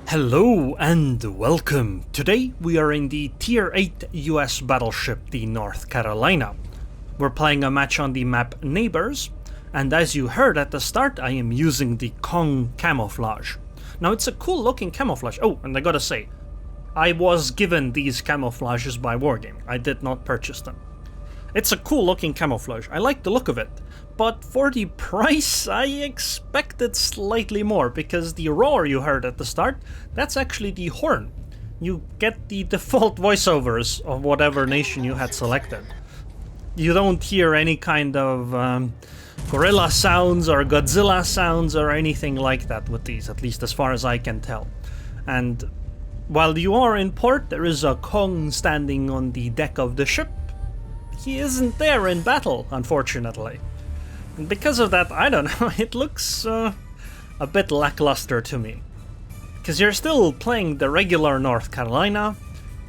Hello and welcome. Today we are in the Tier 8 US battleship, the North Carolina. We're playing a match on the map Neighbors, and as you heard at the start, I am using the Kong camouflage. Now it's a cool looking camouflage. Oh, and I gotta say, I was given these camouflages by Wargame. I did not purchase them. It's a cool looking camouflage. I like the look of it. But for the price, I expected slightly more, because the roar you heard at the start, that's actually the horn. You get the default voiceovers of whatever nation you had selected. You don't hear any kind of gorilla sounds or Godzilla sounds or anything like that with these, at least as far as I can tell. And while you are in port, there is a Kong standing on the deck of the ship. He isn't there in battle, unfortunately. And because of that, I don't know, it looks a bit lackluster to me. Because you're still playing the regular North Carolina.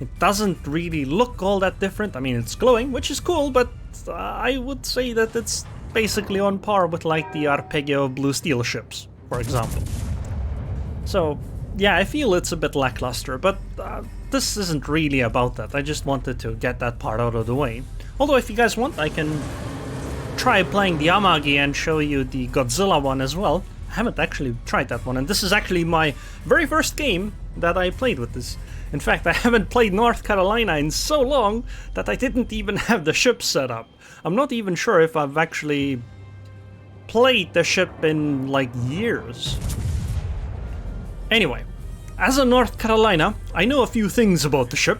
It doesn't really look all that different. I mean, it's glowing, which is cool, but I would say that it's basically on par with like the Arpeggio Blue Steel ships, for example. So, yeah, I feel it's a bit lackluster, but this isn't really about that. I just wanted to get that part out of the way. Although if you guys want, I can try playing the Amagi and show you the Godzilla one as well. I haven't actually tried that one, and this is actually my very first game that I played with this. In fact, I haven't played North Carolina in so long that I didn't even have the ship set up. I'm not even sure if I've actually played the ship in like years. Anyway, as a North Carolina, I know a few things about the ship.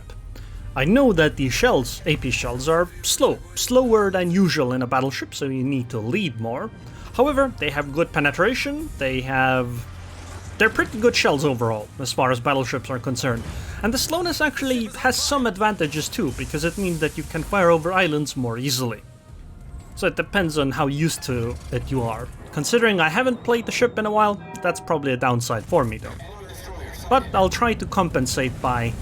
I know that the shells, AP shells, are slower than usual in a battleship, so you need to lead more. However, they have good penetration, they're pretty good shells overall, as far as battleships are concerned. And the slowness actually has some advantages too, because it means that you can fire over islands more easily. So it depends on how used to it you are. Considering I haven't played the ship in a while, that's probably a downside for me though. But I'll try to compensate by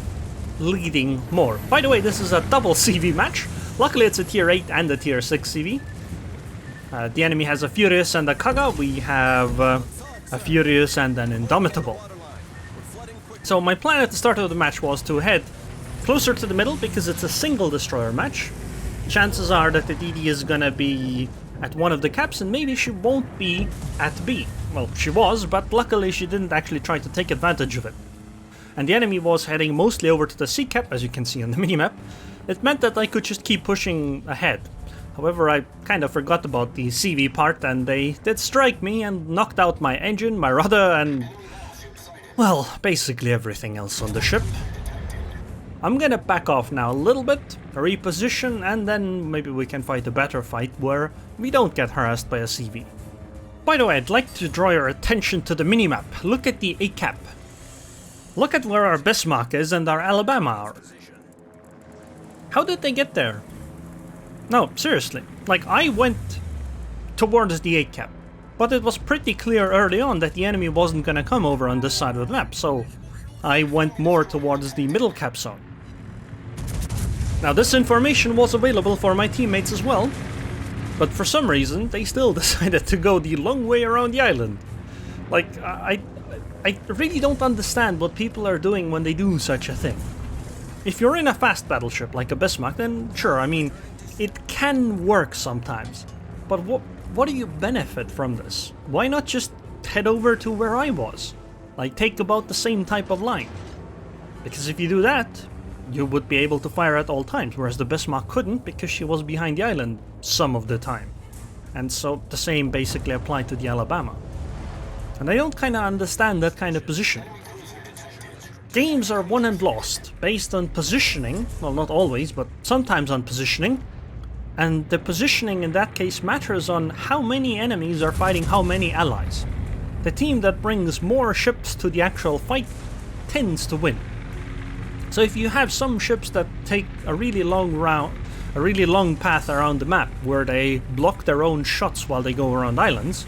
leading more. By the way, this is a double CV match. Luckily it's a tier 8 and a tier 6 CV. The enemy has a Furious and a Kaga. We have a Furious and an Indomitable. So my plan at the start of the match was to head closer to the middle because it's a single destroyer match. Chances are that the DD is gonna be at one of the caps and maybe she won't be at B. Well, she was, but luckily she didn't actually try to take advantage of it. And the enemy was heading mostly over to the C cap, as you can see on the minimap. It meant that I could just keep pushing ahead. However, I kind of forgot about the CV part, and they did strike me and knocked out my engine, my rudder, and well, basically everything else on the ship. I'm gonna back off now a little bit, reposition, and then maybe we can fight a better fight where we don't get harassed by a CV. By the way, I'd like to draw your attention to the minimap. Look at the A cap. Look at where our Bismarck is and our Alabama are. How did they get there? No, seriously. Like, I went towards the A cap, but it was pretty clear early on that the enemy wasn't gonna come over on this side of the map, so I went more towards the middle cap zone. Now, this information was available for my teammates as well, but for some reason they still decided to go the long way around the island. Like, I really don't understand what people are doing when they do such a thing. If you're in a fast battleship like a Bismarck, then sure, I mean, it can work sometimes. But what do you benefit from this? Why not just head over to where I was? Like, take about the same type of line. Because if you do that, you would be able to fire at all times, whereas the Bismarck couldn't because she was behind the island some of the time. And so the same basically applied to the Alabama. And I don't kind of understand that kind of positioning. Games are won and lost based on positioning, well, not always, but sometimes on positioning. And the positioning in that case matters on how many enemies are fighting how many allies. The team that brings more ships to the actual fight tends to win. So if you have some ships that take a really long path around the map where they block their own shots while they go around islands,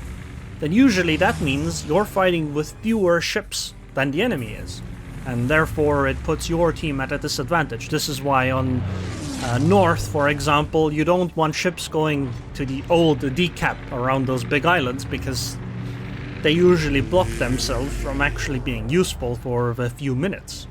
then usually that means you're fighting with fewer ships than the enemy is, and therefore it puts your team at a disadvantage. This is why on north, for example, you don't want ships going to the old D cap around those big islands, because they usually block themselves from actually being useful for a few minutes.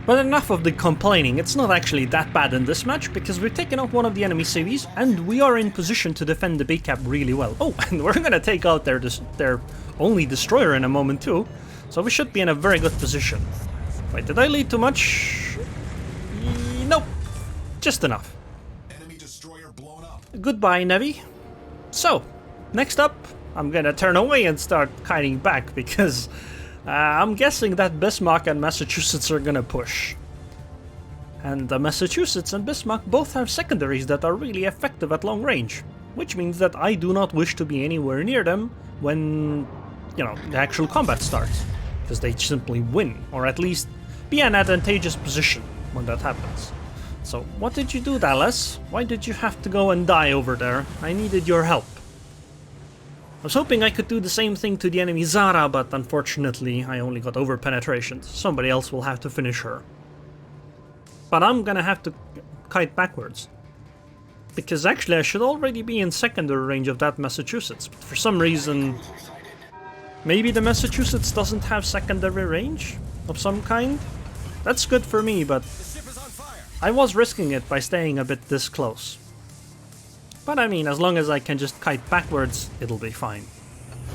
But enough of the complaining, it's not actually that bad in this match, because we've taken out one of the enemy cities, and we are in position to defend the big cap really well. Oh, and we're gonna take out their only destroyer in a moment too, so we should be in a very good position. Wait, did I lead too much? Nope, just enough. Enemy destroyer blown up. Goodbye, Navy. So, next up, I'm gonna turn away and start kiting back, because I'm guessing that Bismarck and Massachusetts are gonna push. And Massachusetts and Bismarck both have secondaries that are really effective at long range, which means that I do not wish to be anywhere near them when, you know, the actual combat starts, because they simply win, or at least be an advantageous position when that happens. So, what did you do, Dallas? Why did you have to go and die over there? I needed your help. I was hoping I could do the same thing to the enemy Zara, but unfortunately I only got over penetration. Somebody else will have to finish her. But I'm gonna have to kite backwards. Because actually I should already be in secondary range of that Massachusetts. But for some reason, maybe the Massachusetts doesn't have secondary range of some kind? That's good for me, but I was risking it by staying a bit this close. But I mean, as long as I can just kite backwards, it'll be fine.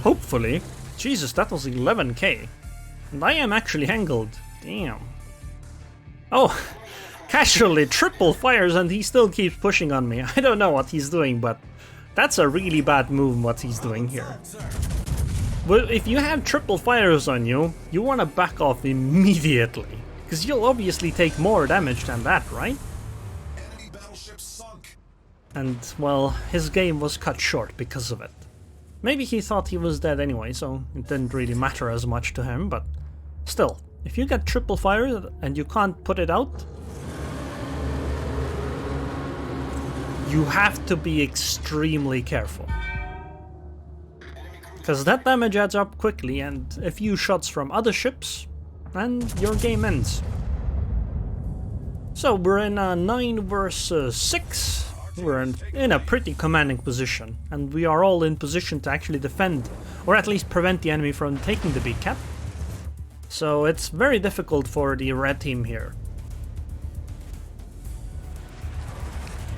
Hopefully. Jesus, that was 11k. And I am actually angled. Damn. Oh, casually triple fires and he still keeps pushing on me. I don't know what he's doing, but that's a really bad move what he's doing here. Well, if you have triple fires on you, you want to back off immediately. Because you'll obviously take more damage than that, right? Enemy battleship sunk. And, well, his game was cut short because of it. Maybe he thought he was dead anyway, so it didn't really matter as much to him, but still, if you get triple fire and you can't put it out, you have to be extremely careful. Because that damage adds up quickly, and a few shots from other ships, and your game ends. So we're in a 9 versus 6. We're in a pretty commanding position, and we are all in position to actually defend, or at least prevent the enemy from taking the big cap. So it's very difficult for the red team here.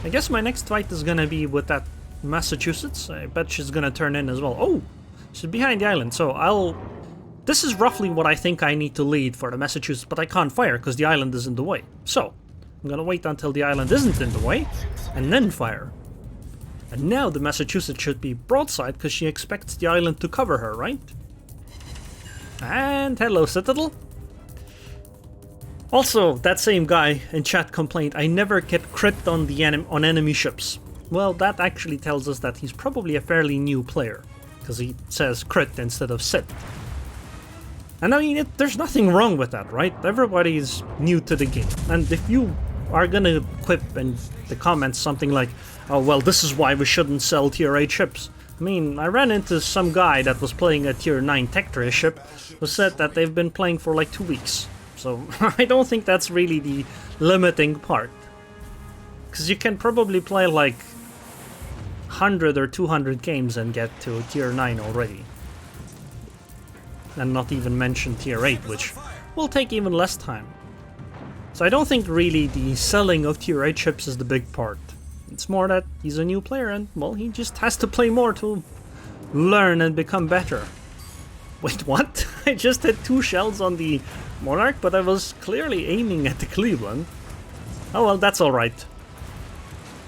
I guess my next fight is gonna be with that Massachusetts. I bet she's gonna turn in as well. Oh, she's behind the island, so this is roughly what I think I need to lead for the Massachusetts, but I can't fire because the island is in the way. So I'm gonna wait until the island isn't in the way, and then fire. And now the Massachusetts should be broadside because she expects the island to cover her, right? And hello, Citadel. Also, that same guy in chat complained, I never get crit on the enemy ships. Well, that actually tells us that he's probably a fairly new player, because he says crit instead of sit. And I mean, there's nothing wrong with that, right? Everybody's new to the game, and if you are gonna quip in the comments something like, oh well, this is why we shouldn't sell tier 8 ships. I mean, I ran into some guy that was playing a tier 9 Tectris ship who said that they've been playing for like 2 weeks. So I don't think that's really the limiting part. Because you can probably play like 100 or 200 games and get to tier 9 already. And not even mention tier 8, which will take even less time. So I don't think really the selling of tier 8 ships is the big part. It's more that he's a new player and, well, he just has to play more to learn and become better. Wait, what? I just hit 2 shells on the Monarch, but I was clearly aiming at the Cleveland. Oh well, that's alright.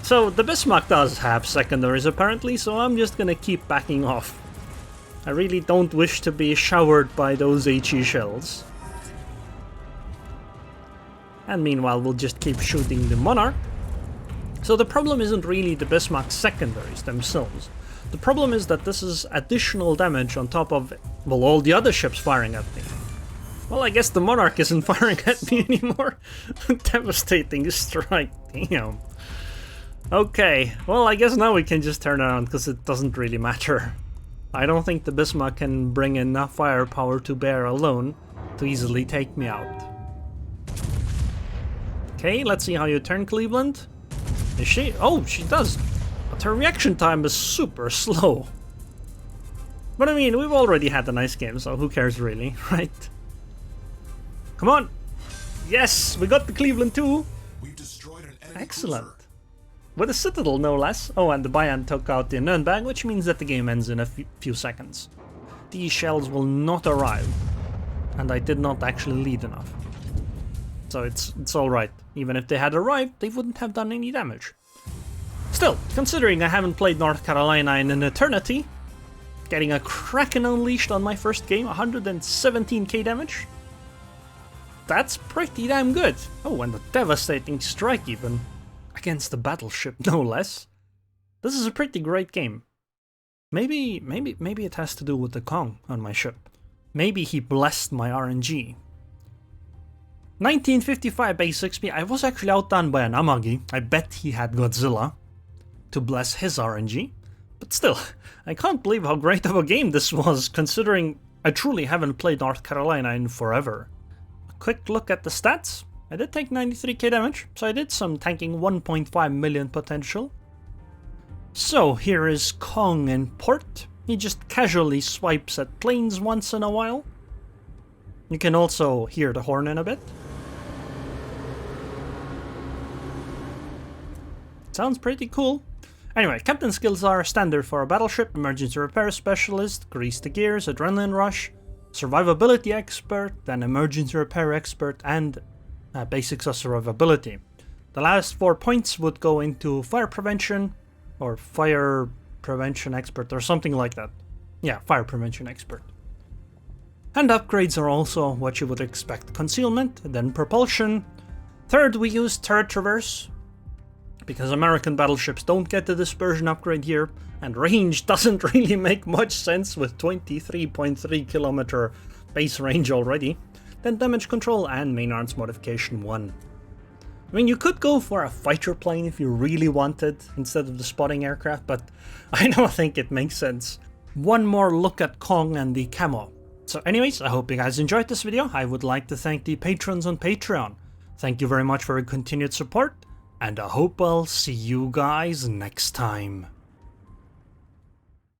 So the Bismarck does have secondaries apparently, so I'm just gonna keep backing off. I really don't wish to be showered by those HE shells. And meanwhile, we'll just keep shooting the Monarch. So the problem isn't really the Bismarck secondaries themselves. The problem is that this is additional damage on top of, well, all the other ships firing at me. Well, I guess the Monarch isn't firing at me anymore. Devastating strike, damn. Okay, well, I guess now we can just turn around because it doesn't really matter. I don't think the Bismarck can bring enough firepower to bear alone to easily take me out. Okay, let's see how you turn, Cleveland. Is she? Oh, she does. But her reaction time is super slow. But I mean, we've already had a nice game, so who cares really, right? Come on! Yes! We got the Cleveland too! We've destroyed an enemy Excellent. cruiser. With a Citadel, no less. Oh, and the Bayan took out the Nürnberg, which means that the game ends in a few seconds. These shells will not arrive, and I did not actually lead enough. So it's alright. Even if they had arrived, they wouldn't have done any damage. Still, considering I haven't played North Carolina in an eternity, getting a Kraken unleashed on my first game, 117k damage, that's pretty damn good. Oh, and a devastating strike even. Against the Battleship, no less. This is a pretty great game. Maybe it has to do with the Kong on my ship. Maybe he blessed my RNG. 1955 base XP, I was actually outdone by an Amagi. I bet he had Godzilla to bless his RNG. But still, I can't believe how great of a game this was, considering I truly haven't played North Carolina in forever. A quick look at the stats. I did take 93k damage, so I did some tanking 1.5 million potential. So here is Kong in port. He just casually swipes at planes once in a while. You can also hear the horn in a bit. Sounds pretty cool. Anyway, captain skills are standard for a battleship: emergency repair specialist, grease the gears, adrenaline rush, survivability expert, then emergency repair expert, and basics of survivability. The last 4 points would go into fire prevention, or fire prevention expert, or something like that. Yeah, fire prevention expert. And upgrades are also what you would expect: concealment, then propulsion. Third, we use turret traverse, because American battleships don't get the dispersion upgrade here, and range doesn't really make much sense with 23.3 kilometer base range already. Then damage control and main arms modification 1. I mean, you could go for a fighter plane if you really wanted, instead of the spotting aircraft, but I don't think it makes sense. One more look at Kong and the camo. So anyways, I hope you guys enjoyed this video. I would like to thank the patrons on Patreon. Thank you very much for your continued support, and I hope I'll see you guys next time.